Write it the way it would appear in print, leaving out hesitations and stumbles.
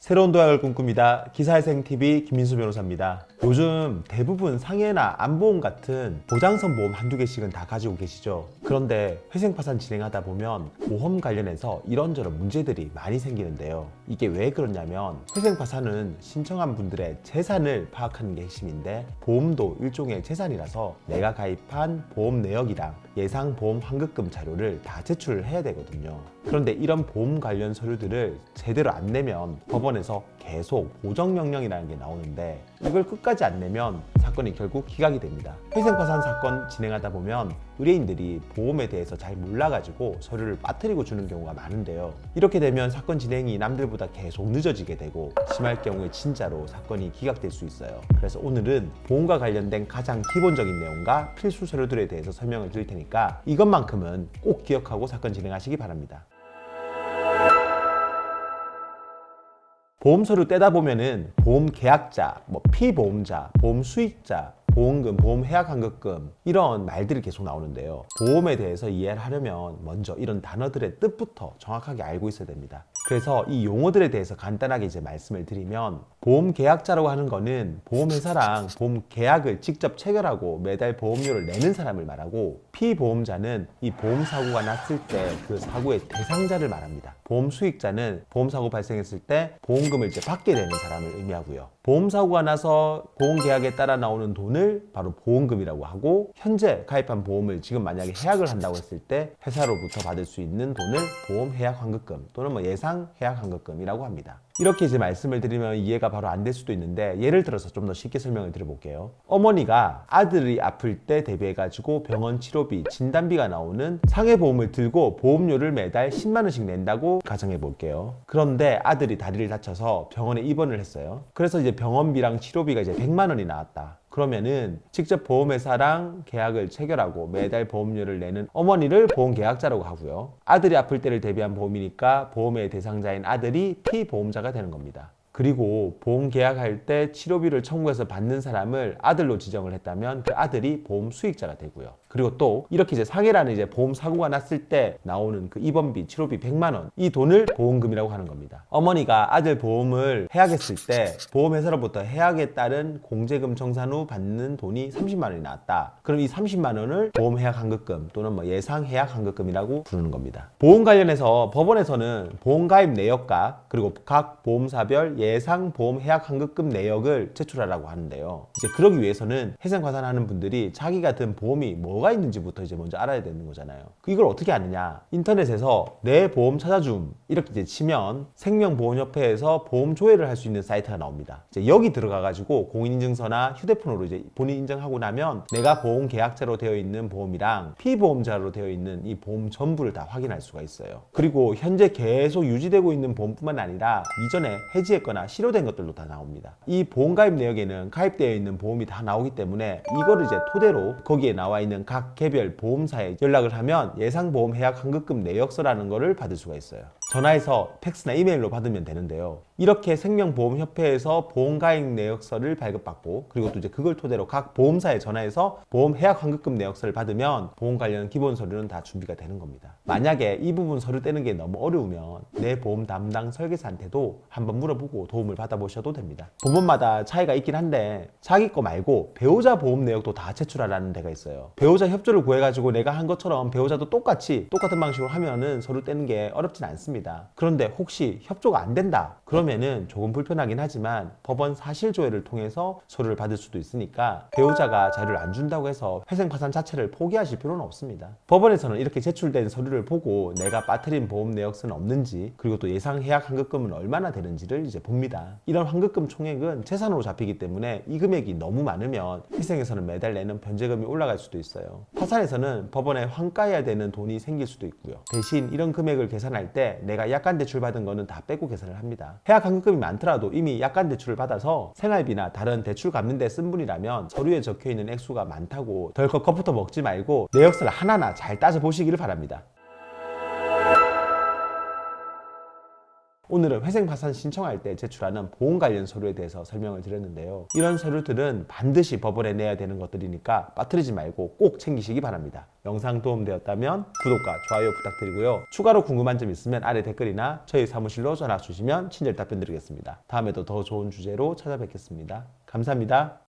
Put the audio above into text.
새로운 도약을 꿈꿉니다. 기사회생TV 김민수 변호사입니다. 요즘 대부분 상해나 안보험 같은 보장성 보험 한두 개씩은 다 가지고 계시죠. 그런데 회생파산 진행하다 보면 보험 관련해서 이런저런 문제들이 많이 생기는데요. 이게 왜 그러냐면 회생파산은 신청한 분들의 재산을 파악하는 게 핵심인데 보험도 일종의 재산이라서 내가 가입한 보험 내역이랑 예상 보험 환급금 자료를 다 제출을 해야 되거든요. 그런데 이런 보험 관련 서류들을 제대로 안 내면 법원에서 계속 보정명령이라는 게 나오는데 이걸 끝까지 안 내면 사건이 결국 기각이 됩니다. 회생파산 사건 진행하다 보면 의뢰인들이 보험에 대해서 잘 몰라가지고 서류를 빠뜨리고 주는 경우가 많은데요. 이렇게 되면 사건 진행이 남들보다 계속 늦어지게 되고 심할 경우에 진짜로 사건이 기각될 수 있어요. 그래서 오늘은 보험과 관련된 가장 기본적인 내용과 필수 서류들에 대해서 설명을 드릴 테니까 이것만큼은 꼭 기억하고 사건 진행하시기 바랍니다. 보험 서류 떼다 보면은 보험 계약자, 피보험자, 보험 수익자, 보험금, 보험 해약 환급금 이런 말들이 계속 나오는데요. 보험에 대해서 이해를 하려면 먼저 이런 단어들의 뜻부터 정확하게 알고 있어야 됩니다. 그래서 이 용어들에 대해서 간단하게 말씀을 드리면 보험 계약자라고 하는 거는 보험회사랑 보험 계약을 직접 체결하고 매달 보험료를 내는 사람을 말하고, 피보험자는 이 보험 사고가 났을 때 그 사고의 대상자를 말합니다. 보험 수익자는 보험 사고 발생했을 때 보험금을 받게 되는 사람을 의미하고요. 보험 사고가 나서 보험 계약에 따라 나오는 돈을 바로 보험금이라고 하고, 현재 가입한 보험을 지금 만약에 해약을 한다고 했을 때 회사로부터 받을 수 있는 돈을 보험 해약 환급금 또는 예상 해약 환급금이라고 합니다. 이렇게 말씀을 드리면 이해가 바로 안 될 수도 있는데 예를 들어서 좀 더 쉽게 설명을 드려볼게요. 어머니가 아들이 아플 때 대비해가지고 병원 치료비, 진단비가 나오는 상해보험을 들고 보험료를 매달 10만 원씩 낸다고 가정해 볼게요. 그런데 아들이 다리를 다쳐서 병원에 입원을 했어요. 그래서 병원비랑 치료비가 100만 원이 나왔다. 그러면은 직접 보험회사랑 계약을 체결하고 매달 보험료를 내는 어머니를 보험계약자라고 하고요. 아들이 아플 때를 대비한 보험이니까 보험의 대상자인 아들이 피보험자가 되는 겁니다. 그리고 보험 계약할 때 치료비를 청구해서 받는 사람을 아들로 지정을 했다면 그 아들이 보험 수익자가 되고요. 그리고 또 이렇게 상해라는 보험 사고가 났을 때 나오는 그 입원비, 치료비 100만 원, 이 돈을 보험금이라고 하는 겁니다. 어머니가 아들 보험을 해약했을 때 보험회사로부터 해약에 따른 공제금 청산 후 받는 돈이 30만 원이 나왔다. 그럼 이 30만 원을 보험 해약 환급금 또는 예상 해약 환급금이라고 부르는 겁니다. 보험 관련해서 법원에서는 보험 가입 내역과 그리고 각 보험사별 예상 보험 해약 환급금 내역을 제출하라고 하는데요. 그러기 위해서는 회생파산하는 분들이 자기 같은 보험이 뭐가 있는지부터 먼저 알아야 되는 거잖아요. 이걸 어떻게 아느냐? 인터넷에서 내 보험 찾아줌 이렇게 치면 생명보험협회에서 보험 조회를 할 수 있는 사이트가 나옵니다. 여기 들어가가지고 공인인증서나 휴대폰으로 본인 인증하고 나면 내가 보험 계약자로 되어 있는 보험이랑 피보험자로 되어 있는 이 보험 전부를 다 확인할 수가 있어요. 그리고 현재 계속 유지되고 있는 보험뿐만 아니라 이전에 해지했거나 실효된 것들도 다 나옵니다. 이 보험 가입 내역에는 가입되어 있는 보험이 다 나오기 때문에 이거를 토대로 거기에 나와 있는 각 개별 보험사에 연락을 하면 예상 보험 해약 환급금 내역서라는 거를 받을 수가 있어요. 전화해서 팩스나 이메일로 받으면 되는데요. 이렇게 생명보험협회에서 보험가입 내역서를 발급받고, 그리고 또 그걸 토대로 각 보험사에 전화해서 보험 해약 환급금 내역서를 받으면 보험 관련 기본 서류는 다 준비가 되는 겁니다. 만약에 이 부분 서류 떼는 게 너무 어려우면 내 보험 담당 설계사한테도 한번 물어보고 도움을 받아보셔도 됩니다. 보험마다 차이가 있긴 한데 자기 거 말고 배우자 보험 내역도 다 제출하라는 데가 있어요. 배우자 협조를 구해가지고 내가 한 것처럼 배우자도 똑같은 방식으로 하면은 서류 떼는 게 어렵진 않습니다. 그런데 혹시 협조가 안 된다 그러면은 조금 불편하긴 하지만 법원 사실조회를 통해서 서류를 받을 수도 있으니까 배우자가 자료를 안 준다고 해서 회생파산 자체를 포기하실 필요는 없습니다. 법원에서는 이렇게 제출된 서류를 보고 내가 빠뜨린 보험 내역서는 없는지, 그리고 또 예상 해약 환급금은 얼마나 되는지를 봅니다. 이런 환급금 총액은 재산으로 잡히기 때문에 이 금액이 너무 많으면 회생에서는 매달 내는 변제금이 올라갈 수도 있어요. 파산에서는 법원에 환가해야 되는 돈이 생길 수도 있고요. 대신 이런 금액을 계산할 때 내가 약관 대출 받은 거는 다 빼고 계산을 합니다. 해약 환급금이 많더라도 이미 약관 대출을 받아서 생활비나 다른 대출 갚는 데 쓴 분이라면 서류에 적혀있는 액수가 많다고 덜컥 겁부터 먹지 말고 내역서를 하나하나 잘 따져보시기를 바랍니다. 오늘은 회생 파산 신청할 때 제출하는 보험 관련 서류에 대해서 설명을 드렸는데요. 이런 서류들은 반드시 법원에 내야 되는 것들이니까 빠뜨리지 말고 꼭 챙기시기 바랍니다. 영상 도움되었다면 구독과 좋아요 부탁드리고요. 추가로 궁금한 점 있으면 아래 댓글이나 저희 사무실로 전화 주시면 친절 답변 드리겠습니다. 다음에도 더 좋은 주제로 찾아뵙겠습니다. 감사합니다.